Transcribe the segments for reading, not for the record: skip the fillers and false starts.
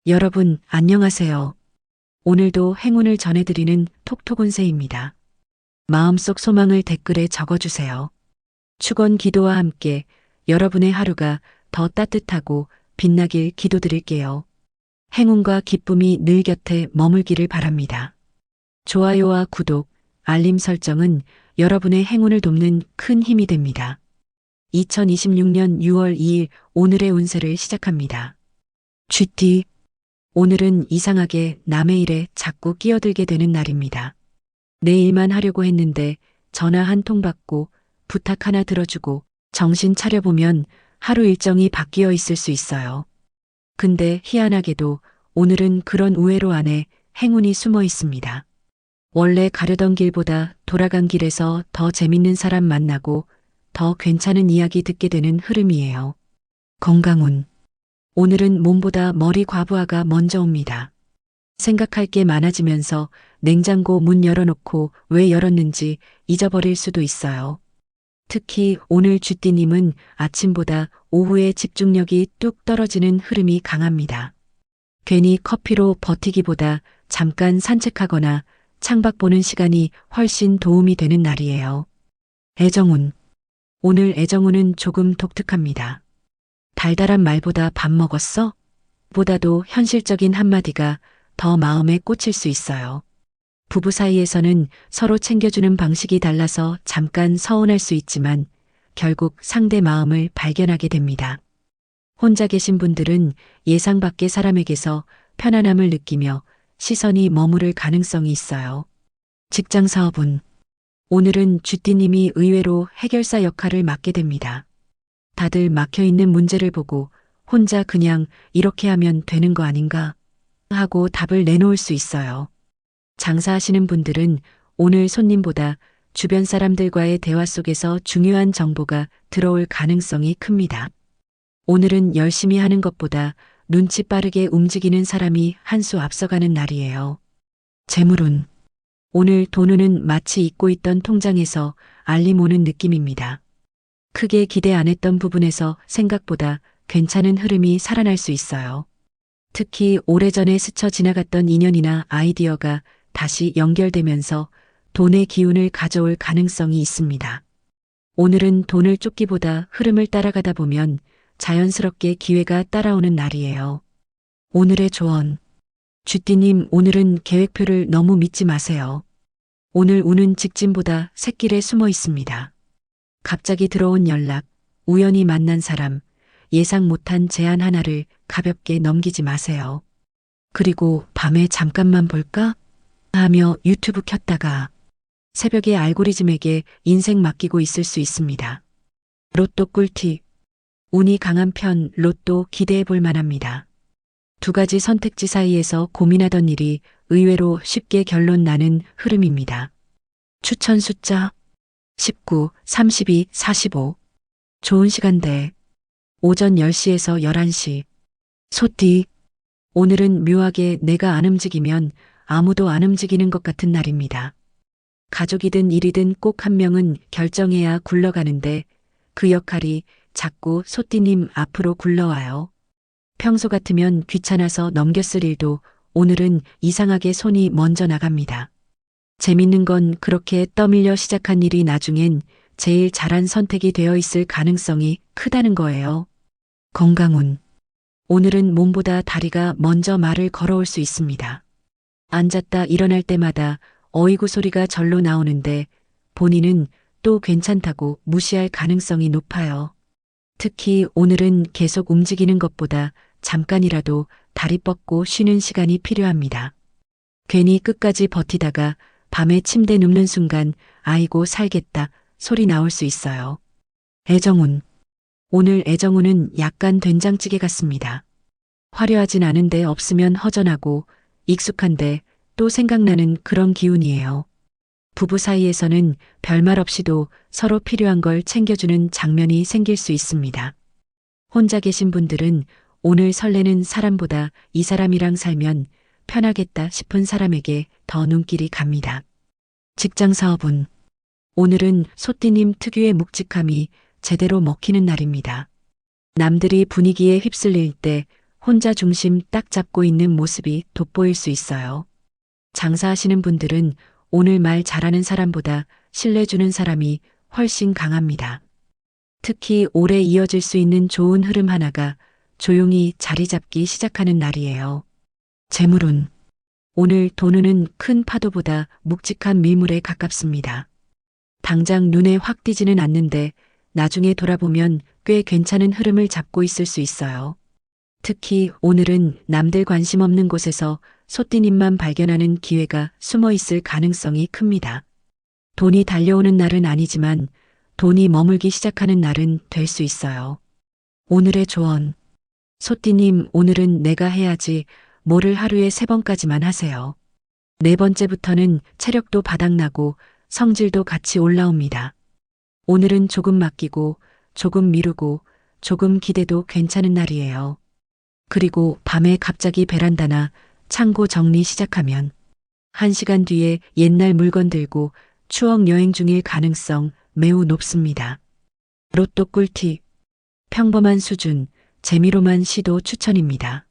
여러분, 안녕하세요. 오늘도 행운을 전해드리는 톡톡운세입니다. 마음속 소망을 댓글에 적어주세요. 축원 기도와 함께 여러분의 하루가 더 따뜻하고 빛나길 기도드릴게요. 행운과 기쁨이 늘 곁에 머물기를 바랍니다. 좋아요와 구독, 알림 설정은 여러분의 행운을 돕는 큰 힘이 됩니다. 2026년 6월 2일 오늘의 운세를 시작합니다. GT 오늘은 이상하게 남의 일에 자꾸 끼어들게 되는 날입니다. 내 일만 하려고 했는데 전화 한 통 받고 부탁 하나 들어주고 정신 차려보면 하루 일정이 바뀌어 있을 수 있어요. 근데 희한하게도 오늘은 그런 우회로 안에 행운이 숨어 있습니다. 원래 가려던 길보다 돌아간 길에서 더 재밌는 사람 만나고 더 괜찮은 이야기 듣게 되는 흐름이에요. 건강운 오늘은 몸보다 머리 과부하가 먼저 옵니다. 생각할 게 많아지면서 냉장고 문 열어놓고 왜 열었는지 잊어버릴 수도 있어요. 특히 오늘 쥐띠님은 아침보다 오후에 집중력이 뚝 떨어지는 흐름이 강합니다. 괜히 커피로 버티기보다 잠깐 산책하거나 창밖 보는 시간이 훨씬 도움이 되는 날이에요. 애정운 오늘 애정운은 조금 독특합니다. 달달한 말보다 밥 먹었어? 보다도 현실적인 한마디가 더 마음에 꽂힐 수 있어요. 부부 사이에서는 서로 챙겨주는 방식이 달라서 잠깐 서운할 수 있지만 결국 상대 마음을 발견하게 됩니다. 혼자 계신 분들은 예상 밖의 사람에게서 편안함을 느끼며 시선이 머무를 가능성이 있어요. 직장 사업운 오늘은 쥐띠님이 의외로 해결사 역할을 맡게 됩니다. 다들 막혀있는 문제를 보고 혼자 그냥 이렇게 하면 되는 거 아닌가 하고 답을 내놓을 수 있어요. 장사하시는 분들은 오늘 손님보다 주변 사람들과의 대화 속에서 중요한 정보가 들어올 가능성이 큽니다. 오늘은 열심히 하는 것보다 눈치 빠르게 움직이는 사람이 한 수 앞서가는 날이에요. 재물운 오늘 돈운은 마치 잊고 있던 통장에서 알림 오는 느낌입니다. 크게 기대 안 했던 부분에서 생각보다 괜찮은 흐름이 살아날 수 있어요. 특히 오래전에 스쳐 지나갔던 인연이나 아이디어가 다시 연결되면서 돈의 기운을 가져올 가능성이 있습니다. 오늘은 돈을 쫓기보다 흐름을 따라가다 보면 자연스럽게 기회가 따라오는 날이에요. 오늘의 조언. 쥐띠님, 오늘은 계획표를 너무 믿지 마세요. 오늘 운은 직진보다 샛길에 숨어 있습니다. 갑자기 들어온 연락, 우연히 만난 사람, 예상 못한 제안 하나를 가볍게 넘기지 마세요. 그리고 밤에 잠깐만 볼까? 하며 유튜브 켰다가 새벽에 알고리즘에게 인생 맡기고 있을 수 있습니다. 로또 꿀팁. 운이 강한 편 로또 기대해 볼 만합니다. 두 가지 선택지 사이에서 고민하던 일이 의외로 쉽게 결론 나는 흐름입니다. 추천 숫자 19, 32, 45. 좋은 시간대. 오전 10시에서 11시. 소띠. 오늘은 묘하게 내가 안 움직이면 아무도 안 움직이는 것 같은 날입니다. 가족이든 일이든 꼭 한 명은 결정해야 굴러가는데 그 역할이 자꾸 소띠님 앞으로 굴러와요. 평소 같으면 귀찮아서 넘겼을 일도 오늘은 이상하게 손이 먼저 나갑니다. 재밌는 건 그렇게 떠밀려 시작한 일이 나중엔 제일 잘한 선택이 되어 있을 가능성이 크다는 거예요. 건강운. 오늘은 몸보다 다리가 먼저 말을 걸어올 수 있습니다. 앉았다 일어날 때마다 어이구 소리가 절로 나오는데 본인은 또 괜찮다고 무시할 가능성이 높아요. 특히 오늘은 계속 움직이는 것보다 잠깐이라도 다리 뻗고 쉬는 시간이 필요합니다. 괜히 끝까지 버티다가 밤에 침대 눕는 순간 아이고 살겠다 소리 나올 수 있어요. 애정운. 오늘 애정운은 약간 된장찌개 같습니다. 화려하진 않은데 없으면 허전하고 익숙한데 또 생각나는 그런 기운이에요. 부부 사이에서는 별말 없이도 서로 필요한 걸 챙겨주는 장면이 생길 수 있습니다. 혼자 계신 분들은 오늘 설레는 사람보다 이 사람이랑 살면 편하겠다 싶은 사람에게 더 눈길이 갑니다. 직장 사업운. 오늘은 소띠님 특유의 묵직함이 제대로 먹히는 날입니다. 남들이 분위기에 휩쓸릴 때 혼자 중심 딱 잡고 있는 모습이 돋보일 수 있어요. 장사하시는 분들은 오늘 말 잘하는 사람보다 신뢰주는 사람이 훨씬 강합니다. 특히 오래 이어질 수 있는 좋은 흐름 하나가 조용히 자리 잡기 시작하는 날이에요. 재물운. 오늘 돈운은 큰 파도보다 묵직한 밀물에 가깝습니다. 당장 눈에 확 띄지는 않는데 나중에 돌아보면 꽤 괜찮은 흐름을 잡고 있을 수 있어요. 특히 오늘은 남들 관심 없는 곳에서 소띠님만 발견하는 기회가 숨어 있을 가능성이 큽니다. 돈이 달려오는 날은 아니지만 돈이 머물기 시작하는 날은 될 수 있어요. 오늘의 조언. 소띠님, 오늘은 내가 해야지 뭐를 하루에 3번까지만 하세요. 4번째부터는 체력도 바닥나고 성질도 같이 올라옵니다. 오늘은 조금 맡기고 조금 미루고 조금 기대도 괜찮은 날이에요. 그리고 밤에 갑자기 베란다나 창고 정리 시작하면 1시간 뒤에 옛날 물건 들고 추억 여행 중일 가능성 매우 높습니다. 로또 꿀팁. 평범한 수준, 재미로만 시도 추천입니다.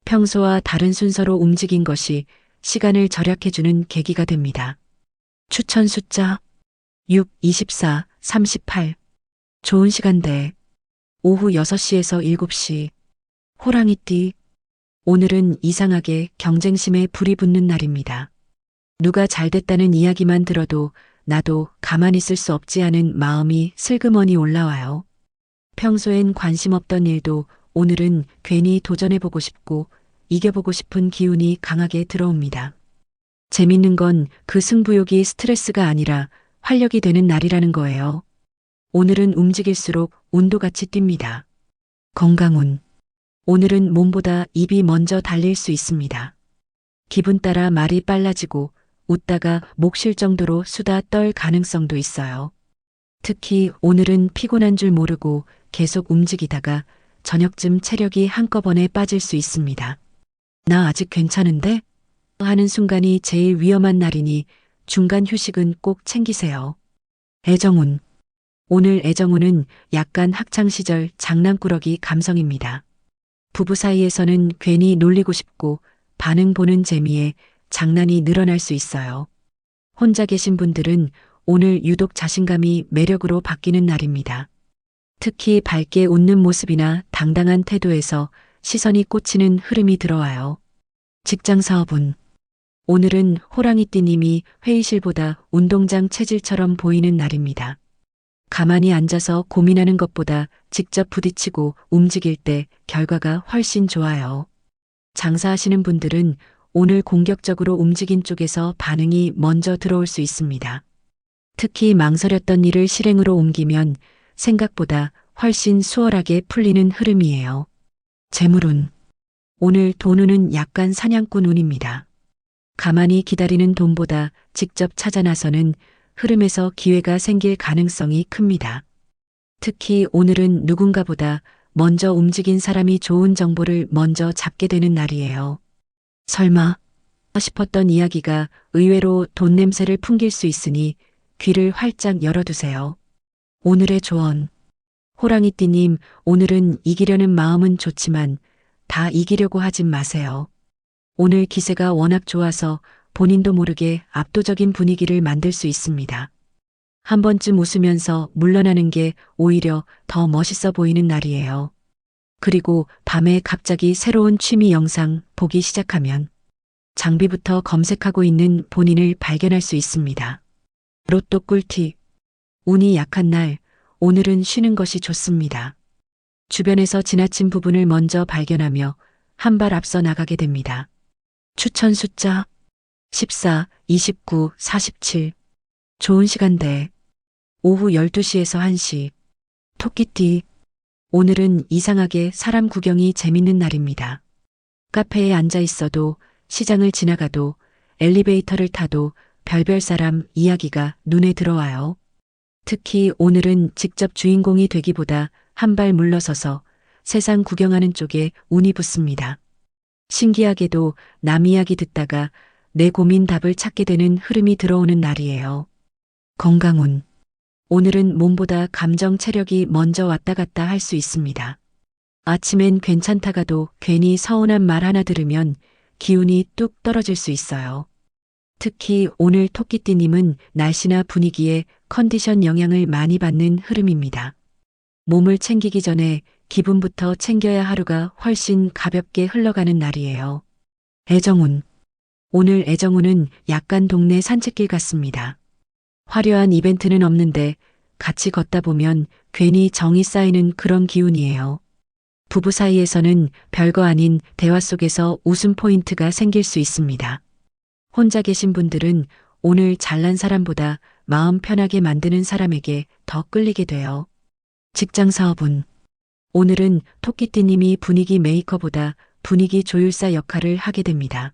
평소와 다른 순서로 움직인 것이 시간을 절약해주는 계기가 됩니다. 추천 숫자 6, 24, 38. 좋은 시간대 오후 6시에서 7시. 호랑이띠. 오늘은 이상하게 경쟁심에 불이 붙는 날입니다. 누가 잘됐다는 이야기만 들어도 나도 가만히 있을 수 없지 않은 마음이 슬그머니 올라와요. 평소엔 관심 없던 일도 오늘은 괜히 도전해보고 싶고 이겨보고 싶은 기운이 강하게 들어옵니다. 재밌는 건 그 승부욕이 스트레스가 아니라 활력이 되는 날이라는 거예요. 오늘은 움직일수록 운도 같이 뜁니다. 건강운. 오늘은 몸보다 입이 먼저 달릴 수 있습니다. 기분 따라 말이 빨라지고 웃다가 목 쉴 정도로 수다 떨 가능성도 있어요. 특히 오늘은 피곤한 줄 모르고 계속 움직이다가 저녁쯤 체력이 한꺼번에 빠질 수 있습니다. 나 아직 괜찮은데? 하는 순간이 제일 위험한 날이니 중간 휴식은 꼭 챙기세요. 애정운. 오늘 애정운은 약간 학창시절 장난꾸러기 감성입니다. 부부 사이에서는 괜히 놀리고 싶고 반응 보는 재미에 장난이 늘어날 수 있어요. 혼자 계신 분들은 오늘 유독 자신감이 매력으로 바뀌는 날입니다. 특히 밝게 웃는 모습이나 당당한 태도에서 시선이 꽂히는 흐름이 들어와요. 직장 사업운. 오늘은 호랑이띠님이 회의실보다 운동장 체질처럼 보이는 날입니다. 가만히 앉아서 고민하는 것보다 직접 부딪히고 움직일 때 결과가 훨씬 좋아요. 장사하시는 분들은 오늘 공격적으로 움직인 쪽에서 반응이 먼저 들어올 수 있습니다. 특히 망설였던 일을 실행으로 옮기면 생각보다 훨씬 수월하게 풀리는 흐름이에요. 재물운. 오늘 돈운은 약간 사냥꾼 운입니다. 가만히 기다리는 돈보다 직접 찾아 나서는 흐름에서 기회가 생길 가능성이 큽니다. 특히 오늘은 누군가보다 먼저 움직인 사람이 좋은 정보를 먼저 잡게 되는 날이에요. 설마 싶었던 이야기가 의외로 돈 냄새를 풍길 수 있으니 귀를 활짝 열어두세요. 오늘의 조언. 호랑이띠님, 오늘은 이기려는 마음은 좋지만 다 이기려고 하진 마세요. 오늘 기세가 워낙 좋아서 본인도 모르게 압도적인 분위기를 만들 수 있습니다. 한 번쯤 웃으면서 물러나는 게 오히려 더 멋있어 보이는 날이에요. 그리고 밤에 갑자기 새로운 취미 영상 보기 시작하면 장비부터 검색하고 있는 본인을 발견할 수 있습니다. 로또 꿀팁. 운이 약한 날, 오늘은 쉬는 것이 좋습니다. 주변에서 지나친 부분을 먼저 발견하며 한 발 앞서 나가게 됩니다. 추천 숫자 14, 29, 47. 좋은 시간대 오후 12시에서 1시. 토끼띠. 오늘은 이상하게 사람 구경이 재밌는 날입니다. 카페에 앉아 있어도, 시장을 지나가도, 엘리베이터를 타도 별별 사람 이야기가 눈에 들어와요. 특히 오늘은 직접 주인공이 되기보다 한 발 물러서서 세상 구경하는 쪽에 운이 붙습니다. 신기하게도 남 이야기 듣다가 내 고민 답을 찾게 되는 흐름이 들어오는 날이에요. 건강운. 오늘은 몸보다 감정 체력이 먼저 왔다 갔다 할 수 있습니다. 아침엔 괜찮다가도 괜히 서운한 말 하나 들으면 기운이 뚝 떨어질 수 있어요. 특히 오늘 토끼띠님은 날씨나 분위기에 컨디션 영향을 많이 받는 흐름입니다. 몸을 챙기기 전에 기분부터 챙겨야 하루가 훨씬 가볍게 흘러가는 날이에요. 애정운. 오늘 애정운은 약간 동네 산책길 같습니다. 화려한 이벤트는 없는데 같이 걷다 보면 괜히 정이 쌓이는 그런 기운이에요. 부부 사이에서는 별거 아닌 대화 속에서 웃음 포인트가 생길 수 있습니다. 혼자 계신 분들은 오늘 잘난 사람보다 마음 편하게 만드는 사람에게 더 끌리게 돼요. 직장 사업운. 오늘은 토끼띠님이 분위기 메이커보다 분위기 조율사 역할을 하게 됩니다.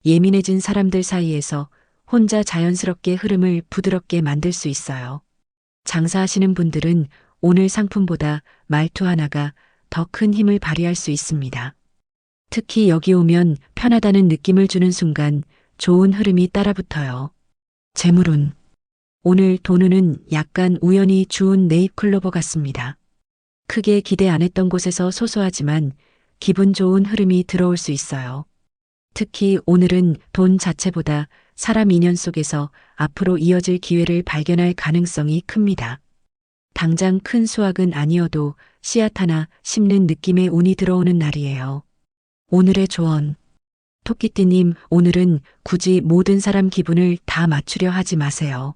예민해진 사람들 사이에서 혼자 자연스럽게 흐름을 부드럽게 만들 수 있어요. 장사하시는 분들은 오늘 상품보다 말투 하나가 더 큰 힘을 발휘할 수 있습니다. 특히 여기 오면 편하다는 느낌을 주는 순간 좋은 흐름이 따라붙어요. 재물운. 오늘 돈운은 약간 우연히 주운 네잎클로버 같습니다. 크게 기대 안 했던 곳에서 소소하지만 기분 좋은 흐름이 들어올 수 있어요. 특히 오늘은 돈 자체보다 사람 인연 속에서 앞으로 이어질 기회를 발견할 가능성이 큽니다. 당장 큰 수확은 아니어도 씨앗 하나 심는 느낌의 운이 들어오는 날이에요. 오늘의 조언. 토끼띠님, 오늘은 굳이 모든 사람 기분을 다 맞추려 하지 마세요.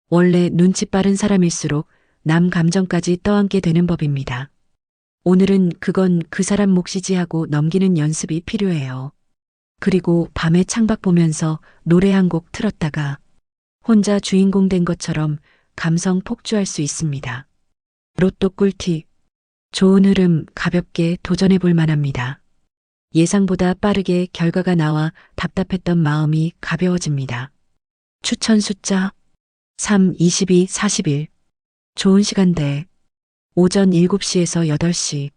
원래 눈치 빠른 사람일수록 남 감정까지 떠안게 되는 법입니다. 오늘은 그건 그 사람 몫이지 하고 넘기는 연습이 필요해요. 그리고 밤에 창밖 보면서 노래 한 곡 틀었다가 혼자 주인공 된 것처럼 감성 폭주할 수 있습니다. 로또 꿀팁. 좋은 흐름 가볍게 도전해 볼 만합니다. 예상보다 빠르게 결과가 나와 답답했던 마음이 가벼워집니다. 추천 숫자 3, 22, 41. 좋은 시간대 오전 7시에서 8시.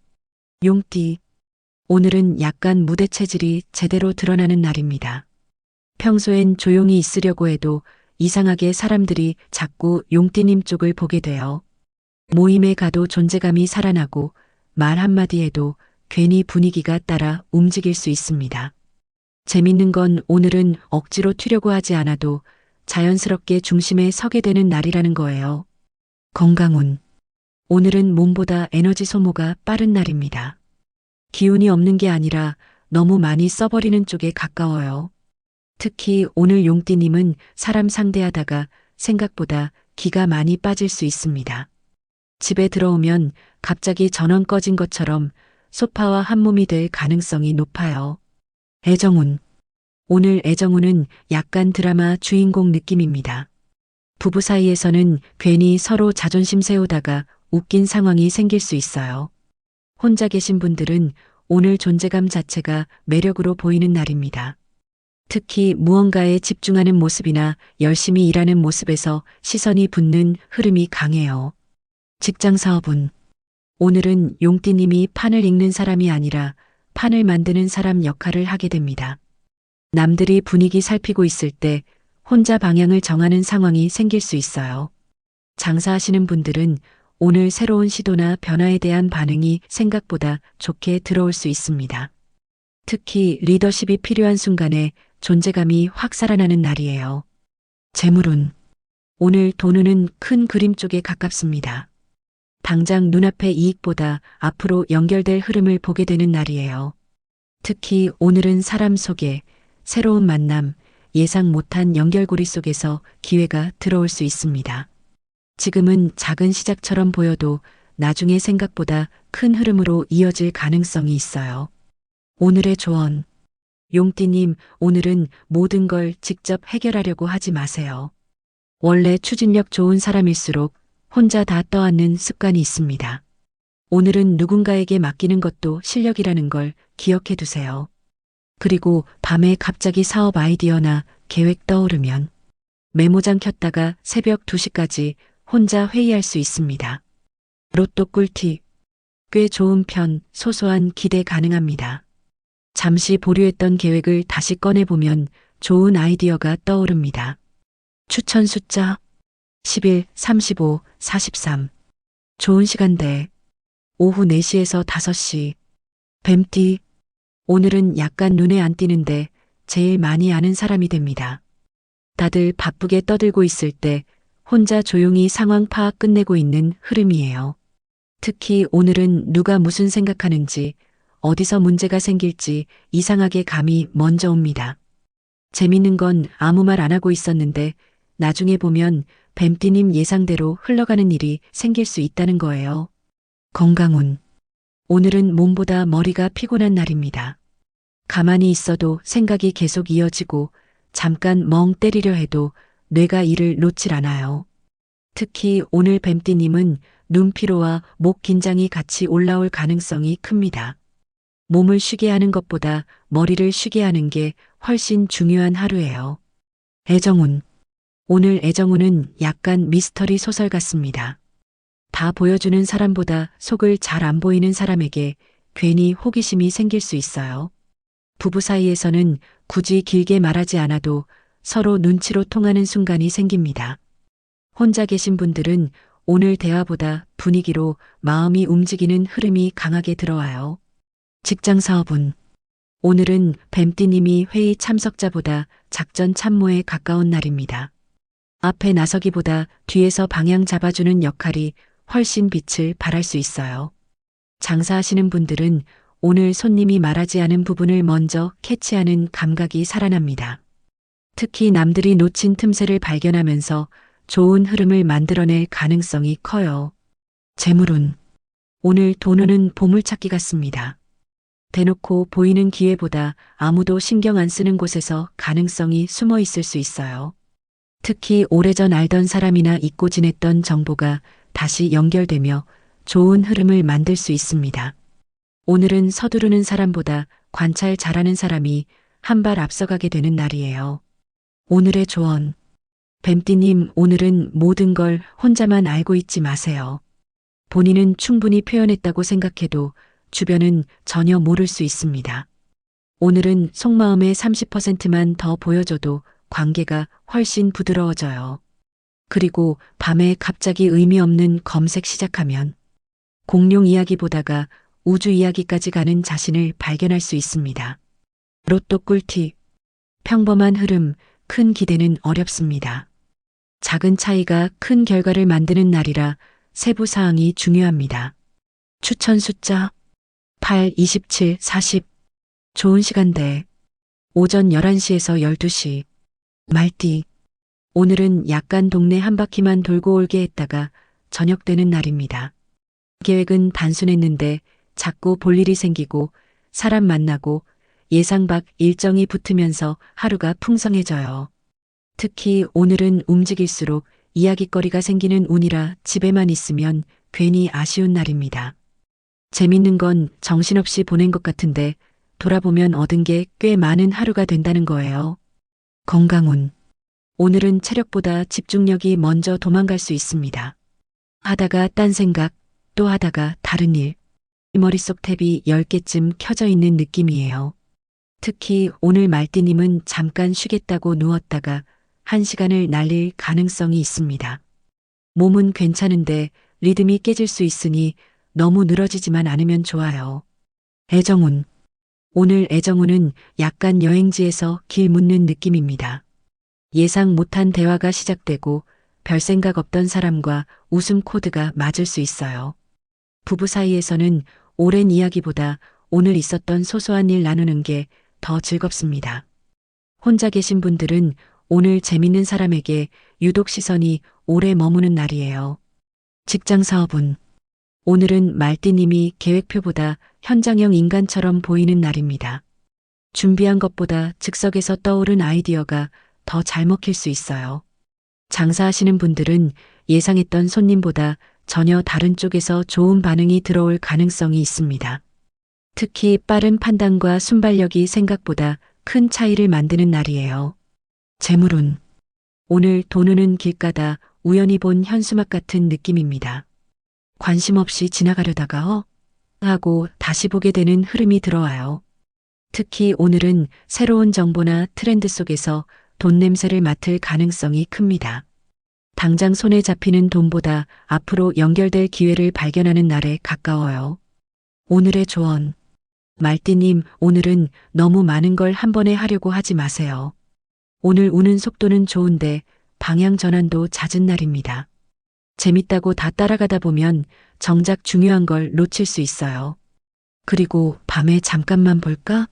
용띠. 오늘은 약간 무대 체질이 제대로 드러나는 날입니다. 평소엔 조용히 있으려고 해도 이상하게 사람들이 자꾸 용띠님 쪽을 보게 돼요. 모임에 가도 존재감이 살아나고 말 한마디 해도 괜히 분위기가 따라 움직일 수 있습니다. 재밌는 건 오늘은 억지로 튀려고 하지 않아도 자연스럽게 중심에 서게 되는 날이라는 거예요. 건강운. 오늘은 몸보다 에너지 소모가 빠른 날입니다. 기운이 없는 게 아니라 너무 많이 써버리는 쪽에 가까워요. 특히 오늘 용띠님은 사람 상대하다가 생각보다 기가 많이 빠질 수 있습니다. 집에 들어오면 갑자기 전원 꺼진 것처럼 소파와 한몸이 될 가능성이 높아요. 애정운. 오늘 애정운은 약간 드라마 주인공 느낌입니다. 부부 사이에서는 괜히 서로 자존심 세우다가 웃긴 상황이 생길 수 있어요. 혼자 계신 분들은 오늘 존재감 자체가 매력으로 보이는 날입니다. 특히 무언가에 집중하는 모습이나 열심히 일하는 모습에서 시선이 붙는 흐름이 강해요. 직장 사업운. 오늘은 용띠님이 판을 읽는 사람이 아니라 판을 만드는 사람 역할을 하게 됩니다. 남들이 분위기 살피고 있을 때 혼자 방향을 정하는 상황이 생길 수 있어요. 장사하시는 분들은 오늘 새로운 시도나 변화에 대한 반응이 생각보다 좋게 들어올 수 있습니다. 특히 리더십이 필요한 순간에 존재감이 확 살아나는 날이에요. 재물운. 오늘 돈운은 큰 그림 쪽에 가깝습니다. 당장 눈앞의 이익보다 앞으로 연결될 흐름을 보게 되는 날이에요. 특히 오늘은 사람 속에 새로운 만남, 예상 못한 연결고리 속에서 기회가 들어올 수 있습니다. 지금은 작은 시작처럼 보여도 나중에 생각보다 큰 흐름으로 이어질 가능성이 있어요. 오늘의 조언. 용띠님, 오늘은 모든 걸 직접 해결하려고 하지 마세요. 원래 추진력 좋은 사람일수록 혼자 다 떠안는 습관이 있습니다. 오늘은 누군가에게 맡기는 것도 실력이라는 걸 기억해 두세요. 그리고 밤에 갑자기 사업 아이디어나 계획 떠오르면 메모장 켰다가 새벽 2시까지 혼자 회의할 수 있습니다. 로또 꿀팁. 꽤 좋은 편, 소소한 기대 가능합니다. 잠시 보류했던 계획을 다시 꺼내보면 좋은 아이디어가 떠오릅니다. 추천 숫자 11, 35, 43. 좋은 시간대 오후 4시에서 5시. 뱀띠. 오늘은 약간 눈에 안 띄는데 제일 많이 아는 사람이 됩니다. 다들 바쁘게 떠들고 있을 때 혼자 조용히 상황 파악 끝내고 있는 흐름이에요. 특히 오늘은 누가 무슨 생각하는지, 어디서 문제가 생길지 이상하게 감이 먼저 옵니다. 재밌는 건 아무 말 안 하고 있었는데 나중에 보면 뱀띠님 예상대로 흘러가는 일이 생길 수 있다는 거예요. 건강운. 오늘은 몸보다 머리가 피곤한 날입니다. 가만히 있어도 생각이 계속 이어지고 잠깐 멍 때리려 해도 뇌가 이를 놓질 않아요. 특히 오늘 뱀띠님은 눈 피로와 목 긴장이 같이 올라올 가능성이 큽니다. 몸을 쉬게 하는 것보다 머리를 쉬게 하는 게 훨씬 중요한 하루예요. 애정운. 오늘 애정운은 약간 미스터리 소설 같습니다. 다 보여주는 사람보다 속을 잘 안 보이는 사람에게 괜히 호기심이 생길 수 있어요. 부부 사이에서는 굳이 길게 말하지 않아도 서로 눈치로 통하는 순간이 생깁니다. 혼자 계신 분들은 오늘 대화보다 분위기로 마음이 움직이는 흐름이 강하게 들어와요. 직장 사업운. 오늘은 뱀띠님이 회의 참석자보다 작전 참모에 가까운 날입니다. 앞에 나서기보다 뒤에서 방향 잡아주는 역할이 훨씬 빛을 발할 수 있어요. 장사하시는 분들은 오늘 손님이 말하지 않은 부분을 먼저 캐치하는 감각이 살아납니다. 특히 남들이 놓친 틈새를 발견하면서 좋은 흐름을 만들어낼 가능성이 커요. 재물운. 오늘 돈운은 보물찾기 같습니다. 대놓고 보이는 기회보다 아무도 신경 안 쓰는 곳에서 가능성이 숨어 있을 수 있어요. 특히 오래전 알던 사람이나 잊고 지냈던 정보가 다시 연결되며 좋은 흐름을 만들 수 있습니다. 오늘은 서두르는 사람보다 관찰 잘하는 사람이 한 발 앞서가게 되는 날이에요. 오늘의 조언. 뱀띠님, 오늘은 모든 걸 혼자만 알고 있지 마세요. 본인은 충분히 표현했다고 생각해도 주변은 전혀 모를 수 있습니다. 오늘은 속마음의 30%만 더 보여줘도 관계가 훨씬 부드러워져요. 그리고 밤에 갑자기 의미 없는 검색 시작하면 공룡 이야기 보다가 우주 이야기까지 가는 자신을 발견할 수 있습니다. 로또 꿀팁. 평범한 흐름, 큰 기대는 어렵습니다. 작은 차이가 큰 결과를 만드는 날이라 세부 사항이 중요합니다. 추천 숫자 8, 27, 40. 좋은 시간대. 오전 11시에서 12시. 말띠. 오늘은 약간 동네 한 바퀴만 돌고 올게 했다가 저녁 되는 날입니다. 계획은 단순했는데 자꾸 볼 일이 생기고 사람 만나고 예상 밖 일정이 붙으면서 하루가 풍성해져요. 특히 오늘은 움직일수록 이야깃거리가 생기는 운이라 집에만 있으면 괜히 아쉬운 날입니다. 재밌는 건 정신없이 보낸 것 같은데 돌아보면 얻은 게 꽤 많은 하루가 된다는 거예요. 건강운. 오늘은 체력보다 집중력이 먼저 도망갈 수 있습니다. 하다가 딴 생각, 또 하다가 다른 일. 머릿속 탭이 10개쯤 켜져 있는 느낌이에요. 특히 오늘 말띠님은 잠깐 쉬겠다고 누웠다가 1시간을 날릴 가능성이 있습니다. 몸은 괜찮은데 리듬이 깨질 수 있으니 너무 늘어지지만 않으면 좋아요. 애정운. 오늘 애정운은 약간 여행지에서 길 묻는 느낌입니다. 예상 못한 대화가 시작되고 별 생각 없던 사람과 웃음 코드가 맞을 수 있어요. 부부 사이에서는 오랜 이야기보다 오늘 있었던 소소한 일 나누는 게 더 즐겁습니다. 혼자 계신 분들은 오늘 재밌는 사람에게 유독 시선이 오래 머무는 날이에요. 직장 사업운. 오늘은 말띠님이 계획표보다 현장형 인간처럼 보이는 날입니다. 준비한 것보다 즉석에서 떠오른 아이디어가 더 잘 먹힐 수 있어요. 장사하시는 분들은 예상했던 손님보다 전혀 다른 쪽에서 좋은 반응이 들어올 가능성이 있습니다. 특히 빠른 판단과 순발력이 생각보다 큰 차이를 만드는 날이에요. 재물운. 오늘 돈운은 길가다 우연히 본 현수막 같은 느낌입니다. 관심 없이 지나가려다가 하고 다시 보게 되는 흐름이 들어와요. 특히 오늘은 새로운 정보나 트렌드 속에서 돈 냄새를 맡을 가능성이 큽니다. 당장 손에 잡히는 돈보다 앞으로 연결될 기회를 발견하는 날에 가까워요. 오늘의 조언. 말띠님, 오늘은 너무 많은 걸 한 번에 하려고 하지 마세요. 오늘 우는 속도는 좋은데 방향 전환도 잦은 날입니다. 재밌다고 다 따라가다 보면 정작 중요한 걸 놓칠 수 있어요. 그리고 밤에 잠깐만 볼까?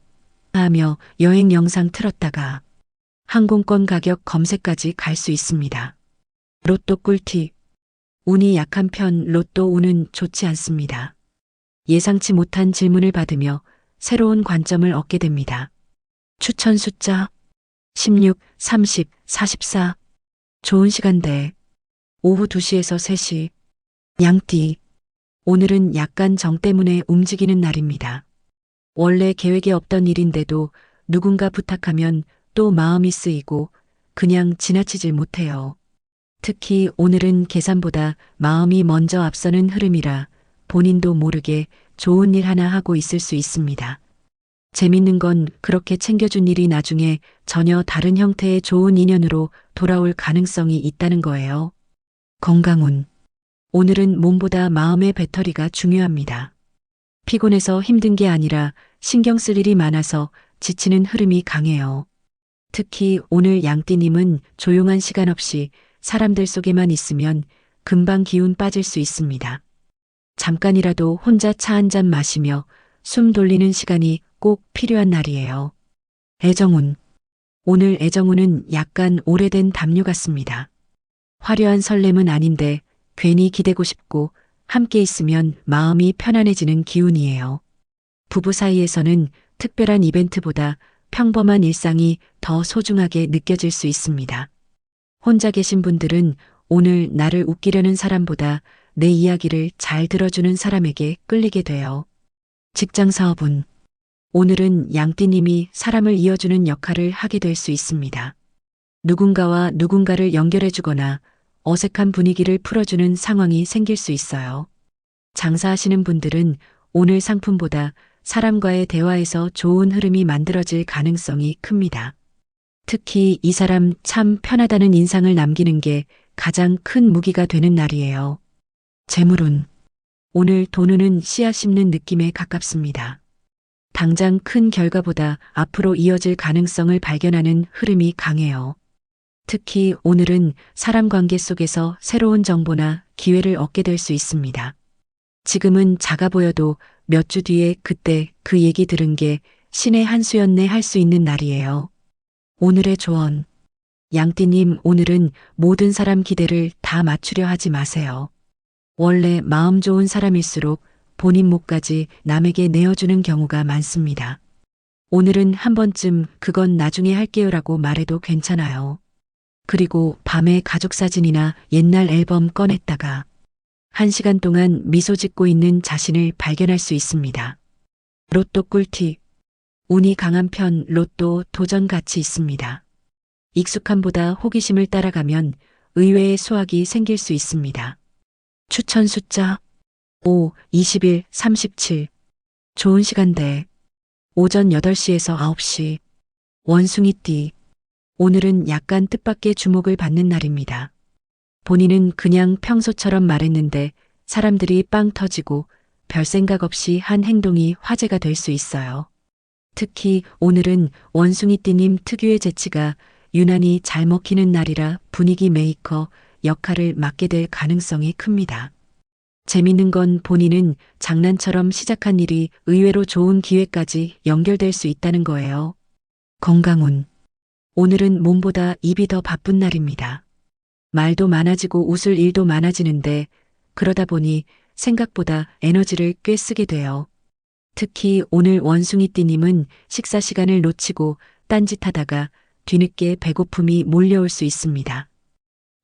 하며 여행 영상 틀었다가 항공권 가격 검색까지 갈 수 있습니다. 로또 꿀팁. 운이 약한 편 로또 운은 좋지 않습니다. 예상치 못한 질문을 받으며 새로운 관점을 얻게 됩니다. 추천 숫자 16, 30, 44. 좋은 시간대. 오후 2시에서 3시. 양띠. 오늘은 약간 정 때문에 움직이는 날입니다. 원래 계획에 없던 일인데도 누군가 부탁하면 또 마음이 쓰이고 그냥 지나치질 못해요. 특히 오늘은 계산보다 마음이 먼저 앞서는 흐름이라 본인도 모르게 좋은 일 하나 하고 있을 수 있습니다. 재밌는 건 그렇게 챙겨준 일이 나중에 전혀 다른 형태의 좋은 인연으로 돌아올 가능성이 있다는 거예요. 건강운. 오늘은 몸보다 마음의 배터리가 중요합니다. 피곤해서 힘든 게 아니라 신경 쓸 일이 많아서 지치는 흐름이 강해요. 특히 오늘 양띠님은 조용한 시간 없이 사람들 속에만 있으면 금방 기운 빠질 수 있습니다. 잠깐이라도 혼자 차 한 잔 마시며 숨 돌리는 시간이 꼭 필요한 날이에요. 애정운. 오늘 애정운은 약간 오래된 담요 같습니다. 화려한 설렘은 아닌데 괜히 기대고 싶고 함께 있으면 마음이 편안해지는 기운이에요. 부부 사이에서는 특별한 이벤트보다 평범한 일상이 더 소중하게 느껴질 수 있습니다. 혼자 계신 분들은 오늘 나를 웃기려는 사람보다 내 이야기를 잘 들어주는 사람에게 끌리게 돼요. 직장 사업운. 오늘은 양띠님이 사람을 이어주는 역할을 하게 될 수 있습니다. 누군가와 누군가를 연결해주거나 어색한 분위기를 풀어주는 상황이 생길 수 있어요. 장사하시는 분들은 오늘 상품보다 사람과의 대화에서 좋은 흐름이 만들어질 가능성이 큽니다. 특히 이 사람 참 편하다는 인상을 남기는 게 가장 큰 무기가 되는 날이에요. 재물운. 오늘 돈운은 씨앗 심는 느낌에 가깝습니다. 당장 큰 결과보다 앞으로 이어질 가능성을 발견하는 흐름이 강해요. 특히 오늘은 사람 관계 속에서 새로운 정보나 기회를 얻게 될 수 있습니다. 지금은 작아 보여도 몇 주 뒤에 그때 그 얘기 들은 게 신의 한 수였네 할 수 있는 날이에요. 오늘의 조언. 양띠님, 오늘은 모든 사람 기대를 다 맞추려 하지 마세요. 원래 마음 좋은 사람일수록 본인 몫까지 남에게 내어주는 경우가 많습니다. 오늘은 한 번쯤 그건 나중에 할게요라고 말해도 괜찮아요. 그리고 밤에 가족 사진이나 옛날 앨범 꺼냈다가 1시간 동안 미소 짓고 있는 자신을 발견할 수 있습니다. 로또 꿀팁. 운이 강한 편 로또 도전 가치 있습니다. 익숙함보다 호기심을 따라가면 의외의 수확이 생길 수 있습니다. 추천 숫자 5, 21, 37. 좋은 시간대. 오전 8시에서 9시. 원숭이띠. 오늘은 약간 뜻밖의 주목을 받는 날입니다. 본인은 그냥 평소처럼 말했는데 사람들이 빵 터지고 별 생각 없이 한 행동이 화제가 될 수 있어요. 특히 오늘은 원숭이띠님 특유의 재치가 유난히 잘 먹히는 날이라 분위기 메이커 역할을 맡게 될 가능성이 큽니다. 재밌는 건 본인은 장난처럼 시작한 일이 의외로 좋은 기회까지 연결될 수 있다는 거예요. 건강운. 오늘은 몸보다 입이 더 바쁜 날입니다. 말도 많아지고 웃을 일도 많아지는데 그러다 보니 생각보다 에너지를 꽤 쓰게 돼요. 특히 오늘 원숭이띠님은 식사 시간을 놓치고 딴짓하다가 뒤늦게 배고픔이 몰려올 수 있습니다.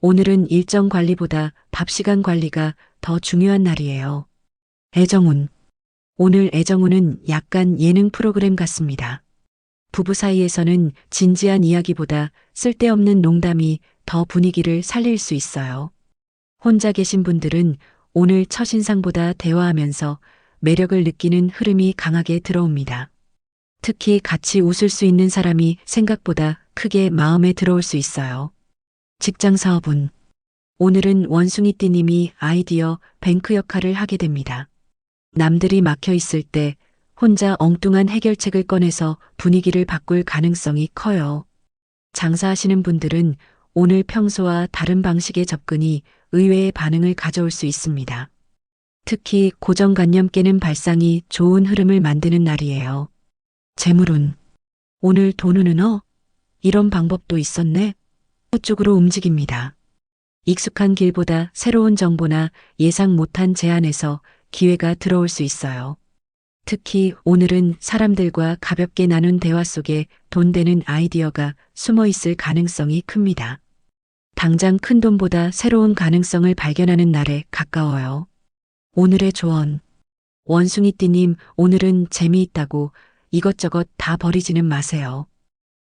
오늘은 일정 관리보다 밥 시간 관리가 더 중요한 날이에요. 애정운. 오늘 애정운은 약간 예능 프로그램 같습니다. 부부 사이에서는 진지한 이야기보다 쓸데없는 농담이 더 분위기를 살릴 수 있어요. 혼자 계신 분들은 오늘 첫인상보다 대화하면서 매력을 느끼는 흐름이 강하게 들어옵니다. 특히 같이 웃을 수 있는 사람이 생각보다 크게 마음에 들어올 수 있어요. 직장 사업운. 오늘은 원숭이띠님이 아이디어 뱅크 역할을 하게 됩니다. 남들이 막혀 있을 때 혼자 엉뚱한 해결책을 꺼내서 분위기를 바꿀 가능성이 커요. 장사하시는 분들은 오늘 평소와 다른 방식의 접근이 의외의 반응을 가져올 수 있습니다. 특히 고정관념 깨는 발상이 좋은 흐름을 만드는 날이에요. 재물운. 오늘 돈은 이런 방법도 있었네. 쪽으로 움직입니다. 익숙한 길보다 새로운 정보나 예상 못한 제안에서 기회가 들어올 수 있어요. 특히 오늘은 사람들과 가볍게 나눈 대화 속에 돈 되는 아이디어가 숨어 있을 가능성이 큽니다. 당장 큰 돈보다 새로운 가능성을 발견하는 날에 가까워요. 오늘의 조언. 원숭이띠님, 오늘은 재미있다고 이것저것 다 버리지는 마세요.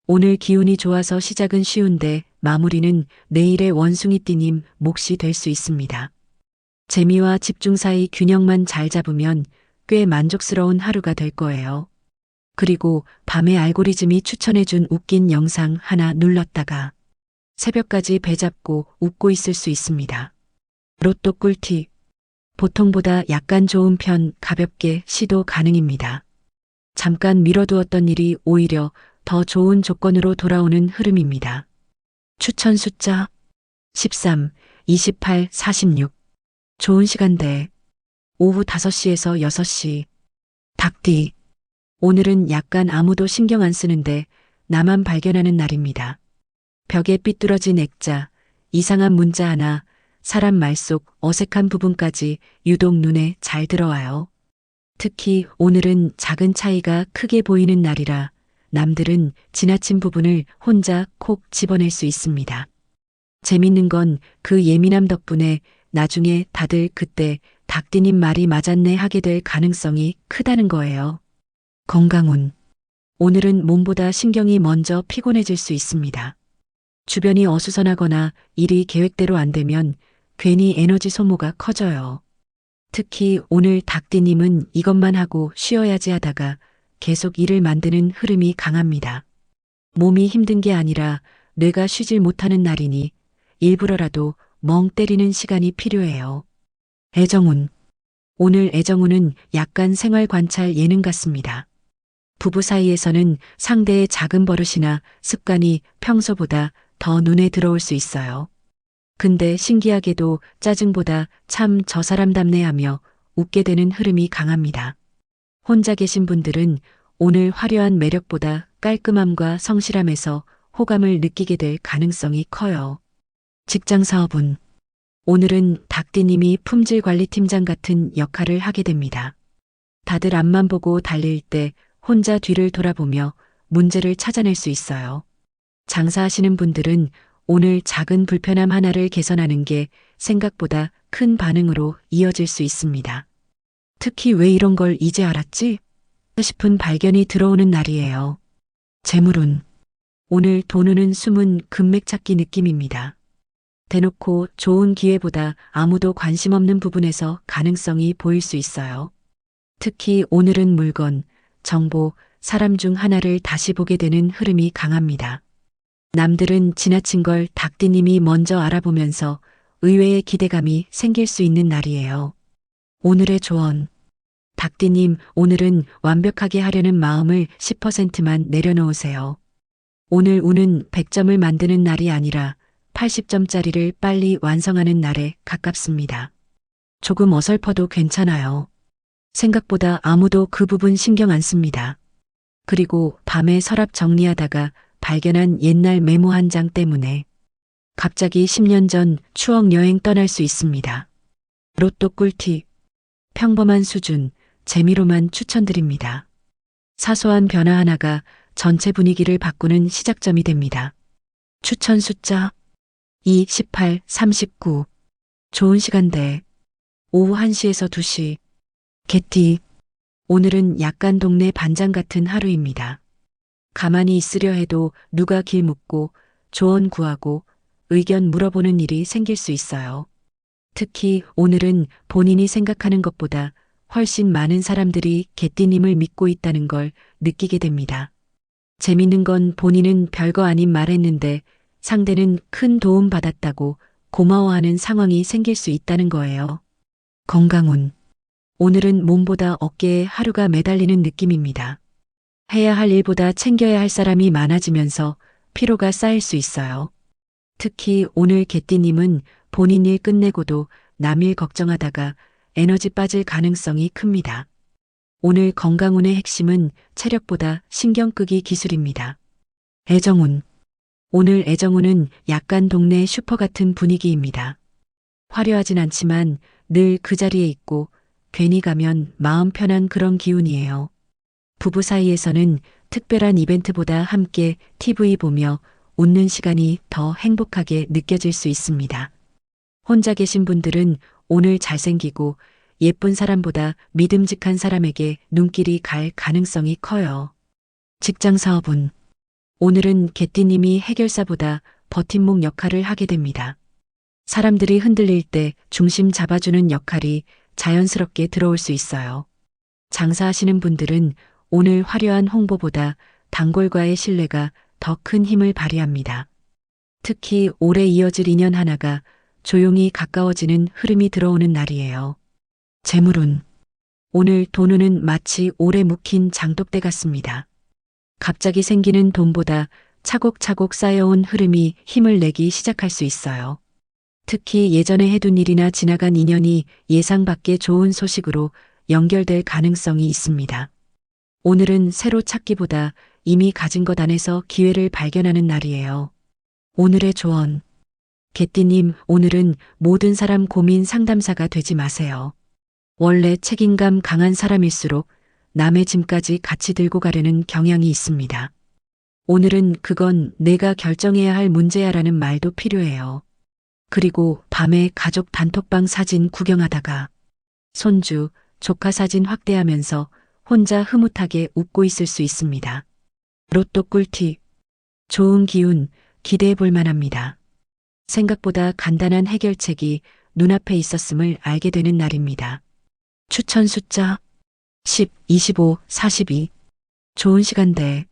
오늘 기운이 좋아서 시작은 쉬운데 마무리는 내일의 원숭이띠님 몫이 될 수 있습니다. 재미와 집중 사이 균형만 잘 잡으면 꽤 만족스러운 하루가 될 거예요. 그리고 밤에 알고리즘이 추천해준 웃긴 영상 하나 눌렀다가 새벽까지 배 잡고 웃고 있을 수 있습니다. 로또 꿀팁. 보통보다 약간 좋은 편 가볍게 시도 가능입니다. 잠깐 미뤄두었던 일이 오히려 더 좋은 조건으로 돌아오는 흐름입니다. 추천 숫자 13, 28, 46. 좋은 시간대. 오후 5시에서 6시. 닭띠. 오늘은 약간 아무도 신경 안 쓰는데 나만 발견하는 날입니다. 벽에 삐뚤어진 액자, 이상한 문자 하나, 사람 말 속 어색한 부분까지 유독 눈에 잘 들어와요. 특히 오늘은 작은 차이가 크게 보이는 날이라 남들은 지나친 부분을 혼자 콕 집어낼 수 있습니다. 재밌는 건 그 예민함 덕분에 나중에 다들 그때 닭띠님 말이 맞았네 하게 될 가능성이 크다는 거예요. 건강운. 오늘은 몸보다 신경이 먼저 피곤해질 수 있습니다. 주변이 어수선하거나 일이 계획대로 안 되면 괜히 에너지 소모가 커져요. 특히 오늘 닭띠님은 이것만 하고 쉬어야지 하다가 계속 일을 만드는 흐름이 강합니다. 몸이 힘든 게 아니라 뇌가 쉬질 못하는 날이니 일부러라도 멍 때리는 시간이 필요해요. 애정운. 오늘 애정운은 약간 생활 관찰 예능 같습니다. 부부 사이에서는 상대의 작은 버릇이나 습관이 평소보다 더 눈에 들어올 수 있어요. 근데 신기하게도 짜증보다 참 저 사람답네 하며 웃게 되는 흐름이 강합니다. 혼자 계신 분들은 오늘 화려한 매력보다 깔끔함과 성실함에서 호감을 느끼게 될 가능성이 커요. 직장 사업운. 오늘은 닭띠님이 품질관리팀장 같은 역할을 하게 됩니다. 다들 앞만 보고 달릴 때 혼자 뒤를 돌아보며 문제를 찾아낼 수 있어요. 장사하시는 분들은 오늘 작은 불편함 하나를 개선하는 게 생각보다 큰 반응으로 이어질 수 있습니다. 특히 왜 이런 걸 이제 알았지? 싶은 발견이 들어오는 날이에요. 재물운. 오늘 돈은 숨은 금맥 찾기 느낌입니다. 대놓고 좋은 기회보다 아무도 관심 없는 부분에서 가능성이 보일 수 있어요. 특히 오늘은 물건, 정보, 사람 중 하나를 다시 보게 되는 흐름이 강합니다. 남들은 지나친 걸 닭띠님이 먼저 알아보면서 의외의 기대감이 생길 수 있는 날이에요. 오늘의 조언. 닭띠님, 오늘은 완벽하게 하려는 마음을 10%만 내려놓으세요. 오늘 운은 100점을 만드는 날이 아니라 80점짜리를 빨리 완성하는 날에 가깝습니다. 조금 어설퍼도 괜찮아요. 생각보다 아무도 그 부분 신경 안 씁니다. 그리고 밤에 서랍 정리하다가 발견한 옛날 메모 한 장 때문에 갑자기 10년 전 추억 여행 떠날 수 있습니다. 로또 꿀팁. 평범한 수준, 재미로만 추천드립니다. 사소한 변화 하나가 전체 분위기를 바꾸는 시작점이 됩니다. 추천 숫자 2, 18, 39. 좋은 시간대. 오후 1시에서 2시. 개띠. 오늘은 약간 동네 반장 같은 하루입니다. 가만히 있으려 해도 누가 길 묻고 조언 구하고 의견 물어보는 일이 생길 수 있어요. 특히 오늘은 본인이 생각하는 것보다 훨씬 많은 사람들이 개띠님을 믿고 있다는 걸 느끼게 됩니다. 재밌는 건 본인은 별거 아닌 말했는데 상대는 큰 도움 받았다고 고마워하는 상황이 생길 수 있다는 거예요. 건강운. 오늘은 몸보다 어깨에 하루가 매달리는 느낌입니다. 해야 할 일보다 챙겨야 할 사람이 많아지면서 피로가 쌓일 수 있어요. 특히 오늘 개띠님은 본인 일 끝내고도 남 일 걱정하다가 에너지 빠질 가능성이 큽니다. 오늘 건강운의 핵심은 체력보다 신경 끄기 기술입니다. 애정운. 오늘 애정운은 약간 동네 슈퍼 같은 분위기입니다. 화려하진 않지만 늘 그 자리에 있고 괜히 가면 마음 편한 그런 기운이에요. 부부 사이에서는 특별한 이벤트보다 함께 TV 보며 웃는 시간이 더 행복하게 느껴질 수 있습니다. 혼자 계신 분들은 오늘 잘생기고 예쁜 사람보다 믿음직한 사람에게 눈길이 갈 가능성이 커요. 직장 사업운. 오늘은 개띠님이 해결사보다 버팀목 역할을 하게 됩니다. 사람들이 흔들릴 때 중심 잡아주는 역할이 자연스럽게 들어올 수 있어요. 장사하시는 분들은 오늘 화려한 홍보보다 단골과의 신뢰가 더 큰 힘을 발휘합니다. 특히 오래 이어질 인연 하나가 조용히 가까워지는 흐름이 들어오는 날이에요. 재물운. 오늘 돈운은 마치 오래 묵힌 장독대 같습니다. 갑자기 생기는 돈보다 차곡차곡 쌓여온 흐름이 힘을 내기 시작할 수 있어요. 특히 예전에 해둔 일이나 지나간 인연이 예상 밖의 좋은 소식으로 연결될 가능성이 있습니다. 오늘은 새로 찾기보다 이미 가진 것 안에서 기회를 발견하는 날이에요. 오늘의 조언. 개띠님, 오늘은 모든 사람 고민 상담사가 되지 마세요. 원래 책임감 강한 사람일수록 남의 짐까지 같이 들고 가려는 경향이 있습니다. 오늘은 그건 내가 결정해야 할 문제야라는 말도 필요해요. 그리고 밤에 가족 단톡방 사진 구경하다가 손주, 조카 사진 확대하면서 혼자 흐뭇하게 웃고 있을 수 있습니다. 로또 꿀팁. 좋은 기운 기대해 볼 만합니다. 생각보다 간단한 해결책이 눈앞에 있었음을 알게 되는 날입니다. 추천 숫자 10, 25, 42. 좋은 시간대.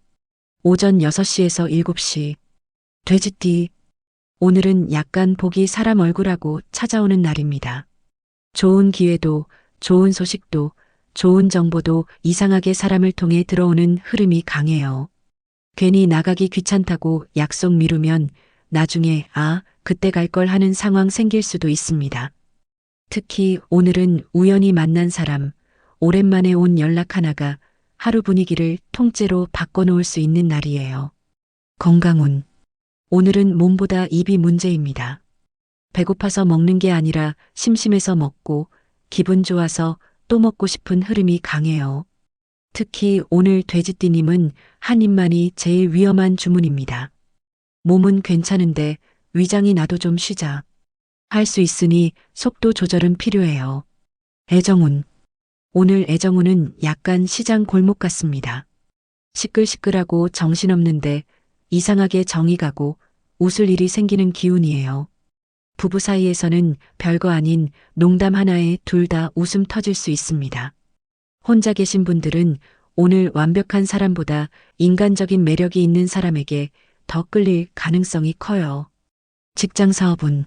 오전 6시에서 7시. 돼지띠. 오늘은 약간 복이 사람 얼굴하고 찾아오는 날입니다. 좋은 기회도, 좋은 소식도, 좋은 정보도 이상하게 사람을 통해 들어오는 흐름이 강해요. 괜히 나가기 귀찮다고 약속 미루면 나중에 그때 갈 걸 하는 상황 생길 수도 있습니다. 특히 오늘은 우연히 만난 사람, 오랜만에 온 연락 하나가 하루 분위기를 통째로 바꿔놓을 수 있는 날이에요. 건강운. 오늘은 몸보다 입이 문제입니다. 배고파서 먹는 게 아니라 심심해서 먹고 기분 좋아서 또 먹고 싶은 흐름이 강해요. 특히 오늘 돼지띠님은 한 입만이 제일 위험한 주문입니다. 몸은 괜찮은데 위장이 나도 좀 쉬자. 할 수 있으니 속도 조절은 필요해요. 애정운. 오늘 애정운은 약간 시장 골목 같습니다. 시끌시끌하고 정신없는데 이상하게 정이 가고 웃을 일이 생기는 기운이에요. 부부 사이에서는 별거 아닌 농담 하나에 둘 다 웃음 터질 수 있습니다. 혼자 계신 분들은 오늘 완벽한 사람보다 인간적인 매력이 있는 사람에게 더 끌릴 가능성이 커요. 직장 사업운.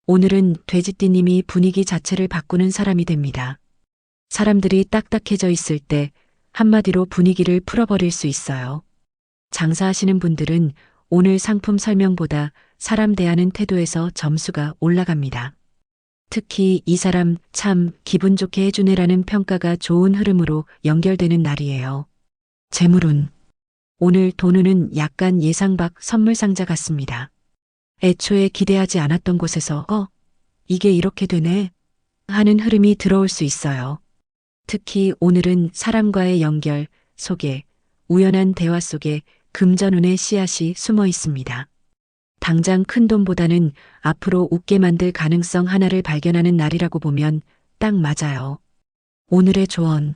오늘은 돼지띠님이 분위기 자체를 바꾸는 사람이 됩니다. 사람들이 딱딱해져 있을 때 한마디로 분위기를 풀어버릴 수 있어요. 장사하시는 분들은 오늘 상품 설명보다 사람 대하는 태도에서 점수가 올라갑니다. 특히 이 사람 참 기분 좋게 해주네라는 평가가 좋은 흐름으로 연결되는 날이에요. 재물운. 오늘 돈운은 약간 예상 밖 선물 상자 같습니다. 애초에 기대하지 않았던 곳에서 이게 이렇게 되네 하는 흐름이 들어올 수 있어요. 특히 오늘은 사람과의 연결, 소개, 우연한 대화 속에 금전운의 씨앗이 숨어 있습니다. 당장 큰 돈보다는 앞으로 웃게 만들 가능성 하나를 발견하는 날이라고 보면 딱 맞아요. 오늘의 조언.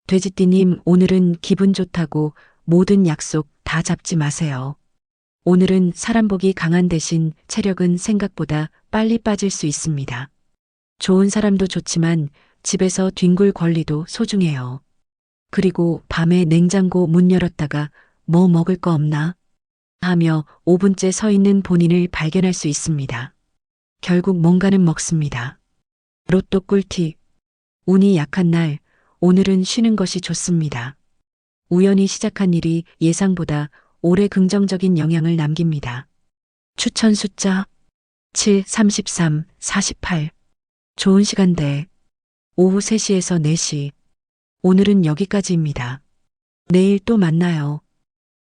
돼지띠님, 오늘은 기분 좋다고 모든 약속 다 잡지 마세요. 오늘은 사람 복이 강한 대신 체력은 생각보다 빨리 빠질 수 있습니다. 좋은 사람도 좋지만 집에서 뒹굴 권리도 소중해요. 그리고 밤에 냉장고 문 열었다가 뭐 먹을 거 없나 하며 5분째 서 있는 본인을 발견할 수 있습니다. 결국 뭔가는 먹습니다. 로또 꿀팁. 운이 약한 날, 오늘은 쉬는 것이 좋습니다. 우연히 시작한 일이 예상보다 오래 긍정적인 영향을 남깁니다. 추천 숫자 7, 33, 48. 좋은 시간대 오후 3시에서 4시. 오늘은 여기까지입니다. 내일 또 만나요.